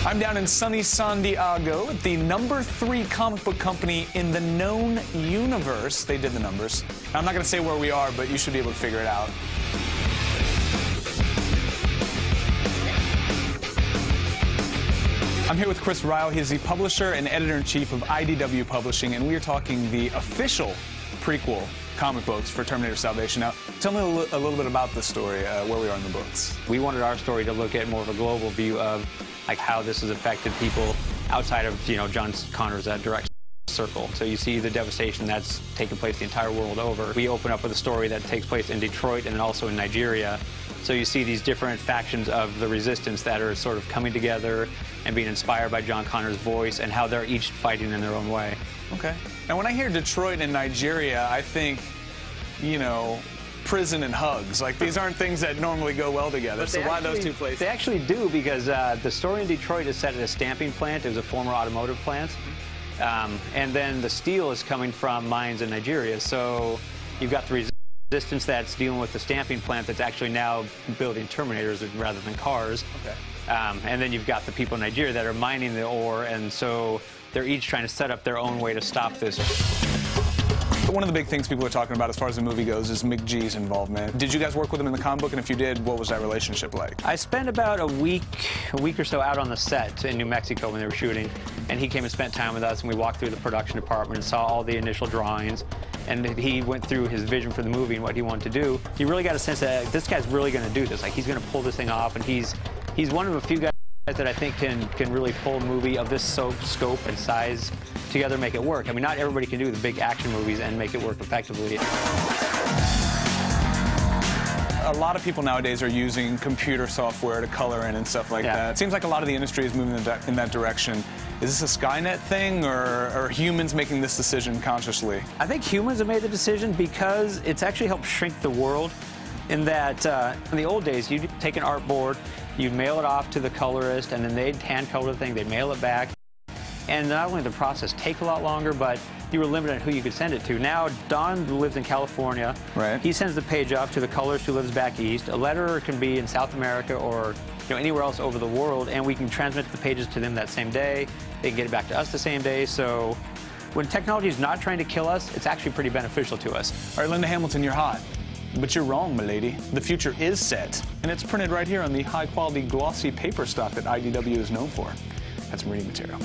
I'm down in sunny San Diego at the #3 comic book company in the known universe. They did the numbers. I'm not going to say where we are, but you should be able to figure it out. I'm here with Chris Ryall. He's the publisher and editor-in-chief of IDW Publishing, and we are talking the official prequel comic books for Terminator Salvation. Now, tell me a little bit about the story, where we are in the books. We wanted our story to look at more of a global view of like how this has affected people outside of, John Connor's direct circle. So you see the devastation that's taken place the entire world over. We open up with a story that takes place in Detroit and then also in Nigeria. So you see these different factions of the resistance that are sort of coming together and being inspired by John Connor's voice and how they're each fighting in their own way. Okay. Now, when I hear Detroit and Nigeria, I think, prison and hugs. Like, these aren't things that normally go well together. So why those two places? They actually do, because the story in Detroit is set at a stamping plant. It was a former automotive plant. And then the steel is coming from mines in Nigeria. So you've got the resistance that's dealing with the stamping plant that's actually now building Terminators rather than cars. Okay. And then you've got the people in Nigeria that are mining the ore, and so they're each trying to set up their own way to stop this. One of the big things people are talking about as far as the movie goes is McG's involvement. Did you guys work with him in the comic book? And if you did, what was that relationship like? I spent about a week or so out on the set in New Mexico when they were shooting, and he came and spent time with us, and we walked through the production department and saw all the initial drawings, and he went through his vision for the movie and what he wanted to do. You really got a sense that this guy's really going to do this. Like, he's going to pull this thing off, and he's one of a few guys that I think can really pull a movie of this scope and size together, make it work. I mean, not everybody can do the big action movies and make it work effectively. A lot of people nowadays are using computer software to color in and stuff like that. It seems like a lot of the industry is moving in that direction. Is this a Skynet thing, or are humans making this decision consciously? I think humans have made the decision because it's actually helped shrink the world, in that in the old days, you'd take an artboard, you'd mail it off to the colorist, and then they'd hand color the thing, they'd mail it back. And not only did the process take a lot longer, but you were limited on who you could send it to. Now, Don lives in California. Right. He sends the page off to the colorist who lives back east. A letterer can be in South America or anywhere else over the world, and we can transmit the pages to them that same day. They can get it back to us the same day. So when technology is not trying to kill us, it's actually pretty beneficial to us. All right, Linda Hamilton, you're hot. But you're wrong, milady. The future is set, and it's printed right here on the high-quality, glossy paper stock that IDW is known for. That's some reading material.